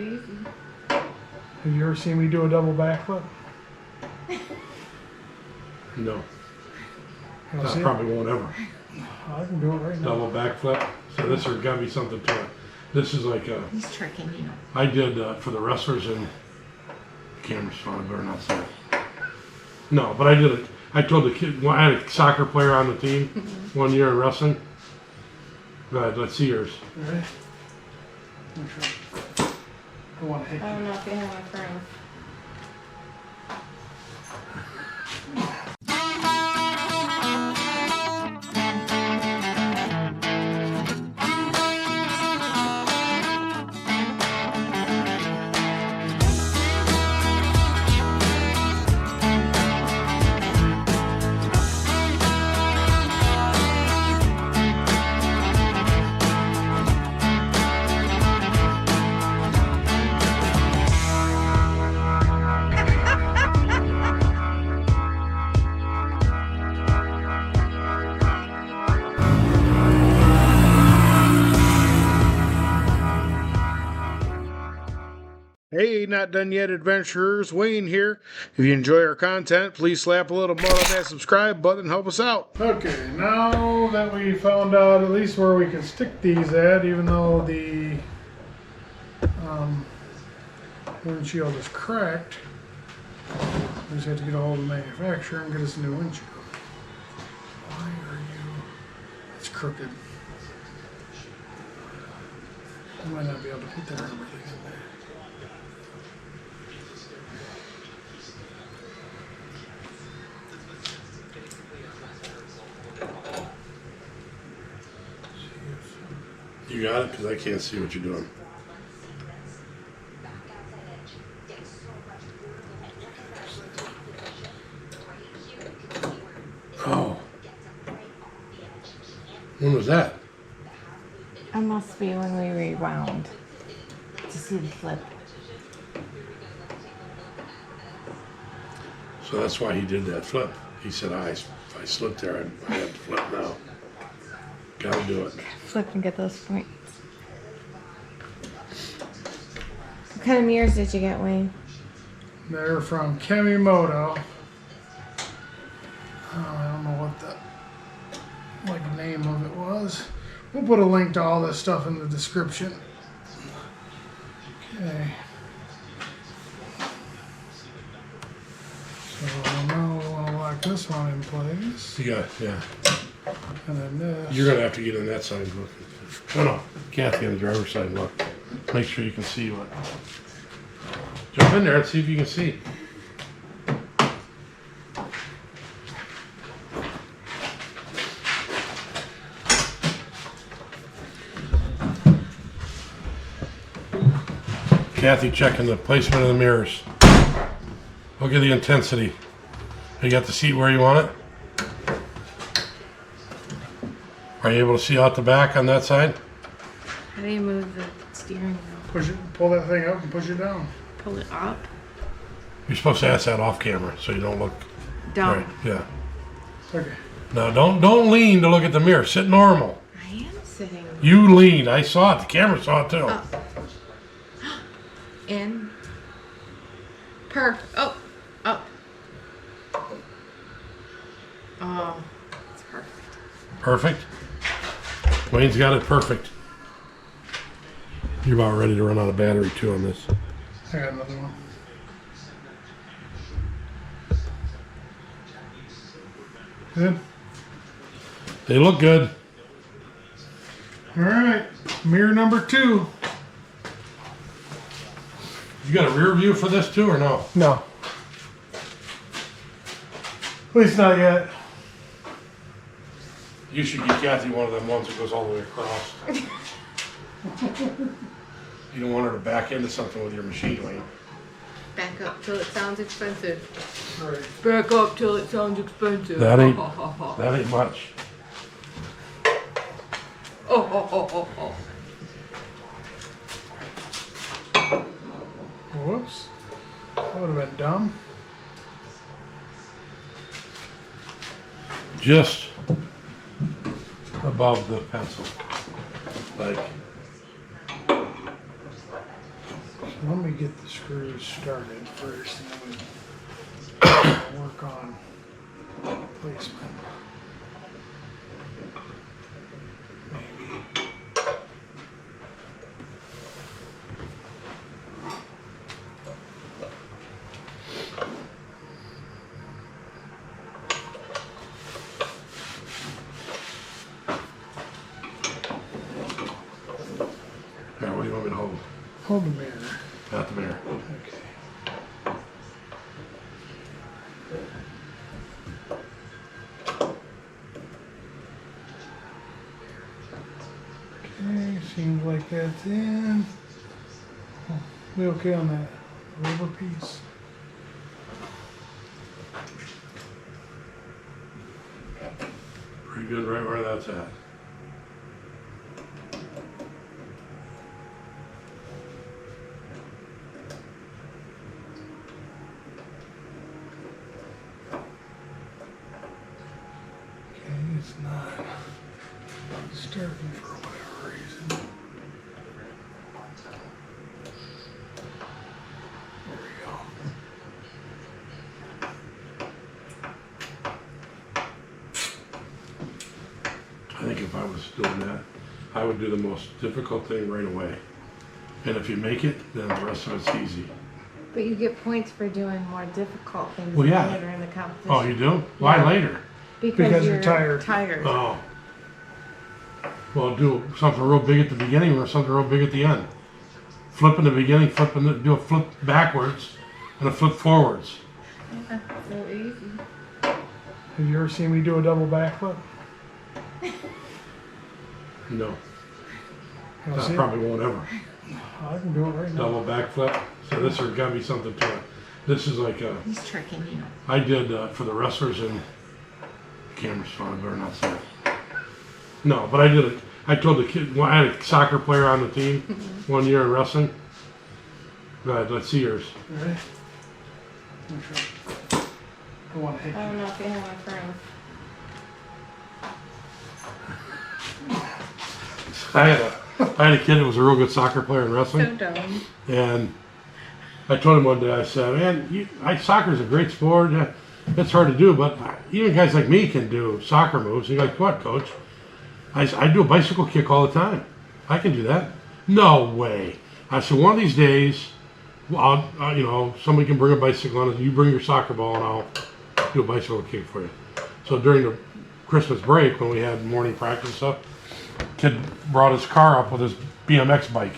crazy. Have you ever seen me do a double backflip? No. I Probably won't ever. I can do it right now. Double backflip. So this has got to be something to it. This is like a... He's tricking you. I did for the wrestlers and... Camera's fine, I better not say it. No, but I did it. I told the kid... Well, I had a soccer player on the team one year in wrestling. Go ahead, let's see yours. You ready? I want to hit I don't know if you have my friend. Hey, not done yet, adventurers. Wayne here. If you enjoy our content, please slap a little mud on that subscribe button and help us out. Okay, now that we found out at least where we can stick these at, even though the windshield is cracked, we just have to get a hold of the manufacturer and get us a new windshield. Why are you... It's crooked. I might not be able to put that everything in there. You got it? Because I can't see what you're doing. Oh. When was that? It must be when we rewound to see the flip. So that's why he did that flip. He said, I slipped there. I have to flip now. Gotta do it. Flip and get those points. What kind of mirrors did you get, Wayne? They're from Kemimoto. I don't know what the name of it was. We'll put a link to all this stuff in the description. Okay. So now we want to lock this one in place. You got it, yeah. And then this. You're going to have to get on that side and look. Oh no, Kathy on the driver's side and look. Make sure you can see what. Jump in there and see if you can see. Kathy checking the placement of the mirrors. Look at the intensity. You got the seat where you want it? Are you able to see out the back on that side? How do you move the steering wheel? Push it, pull that thing up and push it down. Pull it up? You're supposed to ask that off camera so you don't look. Down. Right, yeah. Okay. No, don't lean to look at the mirror. Sit normal. I am sitting. You leaned. I saw it. The camera saw it too. Up. In. Oh. Up. Oh. It's perfect. Perfect. Wayne's got it perfect. You're about ready to run out of battery too on this. I got another one. Good. They look good. All right, mirror number 2. You got a rear view for this too or no? No. At least not yet. You should get Kathy one of them ones that goes all the way across. You don't want her to back into something with your machine, Wayne. Back up till it sounds expensive. Right. Back up till it sounds expensive. That ain't much. Whoops. That would have been dumb. Just above the pencil. Like. let me get the screws started first, and then we work on placement. Maybe. Here, what do you want me to hold? Hold the mirror. Not the mirror. Okay. Okay, seems like that's in. Oh, we okay on that rubber piece? Pretty good right where that's at. Okay, it's not starting for whatever reason. There we go. I think if I was doing that, I would do the most difficult thing right away. And if you make it, then the rest of it's easy. But you get points for doing more difficult things Well, yeah. later in the competition. Oh, you do? Why Yeah. later? Because you're tired. tired. Oh. Well, do something real big at the beginning or something real big at the end. Flip in the beginning, do a flip backwards and a flip forwards. Yeah, so easy. Have you ever seen me do a double backflip? No, Wanna that see it? probably won't ever. I can do it right now. Double backflip. So this has got to be something to it. This is like a, He's tricking you. I did for the wrestlers and camera's fine, better not say it. No, but I did it. I told the kid, well, I had a soccer player on the team one year in wrestling. Go ahead, let's see yours. You ready? Make sure. I want to hit I you. don't know if you have my friend. I had a kid that was a real good soccer player in wrestling. So dumb. And I told him one day, I said, man, soccer's a great sport. It's hard to do, but even guys like me can do soccer moves. He's like, what, coach? I do a bicycle kick all the time. I can do that. No way. I said, one of these days, somebody can bring a bicycle on it. You bring your soccer ball, and I'll do a bicycle kick for you. So during the Christmas break, when we had morning practice and stuff, kid brought his car up with his BMX bike.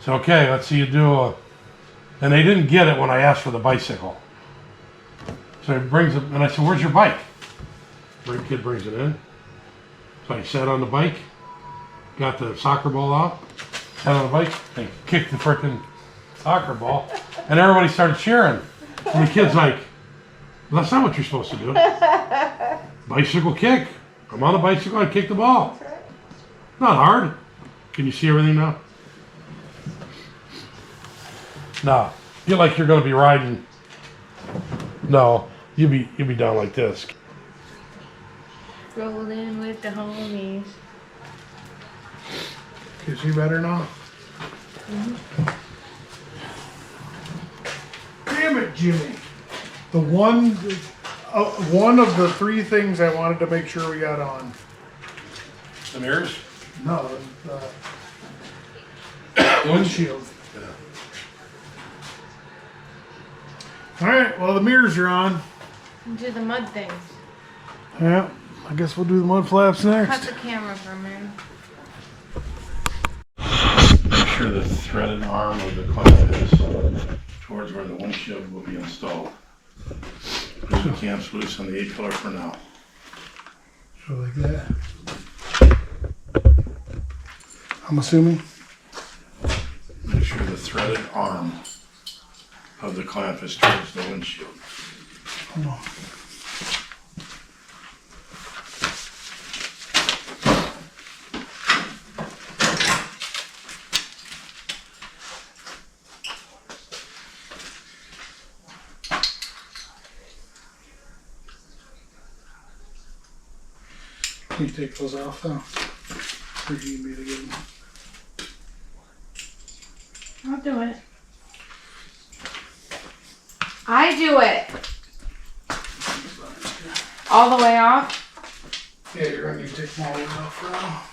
So okay, let's see you do and they didn't get it when I asked for the bicycle. So he brings it, and I said, where's your bike? The kid brings it in. So I sat on the bike, got the soccer ball out, sat on the bike, and kicked the frickin' soccer ball, and everybody started cheering. And the kid's like, well, that's not what you're supposed to do. Bicycle kick. I'm on the bicycle, I kick the ball. Not hard. Can you see everything now? No. Feel like you're gonna be riding. No, you'll be down like this. Rolling with the homies. Can you see better now? Damn it, Jimmy. The one of the three things I wanted to make sure we got on. The mirrors? No, the windshield. Yeah. All right, well, the mirrors are on. Do the mud things. Yeah, I guess we'll do the mud flaps Cut next. the camera for a minute. Make sure the threaded arm of the clamp is towards where the windshield will be installed. Put the clamps loose on the A-pillar for now. So like that. I'm assuming. Make sure the threaded arm of the clamp is towards the windshield. Hold on. Can you take those off though? Or do you need me to get them? I'll do it. I do it. All the way off? Yeah, you're gonna need to take them all the way off for now.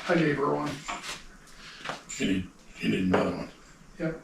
I gave her one. You need another one. Yep.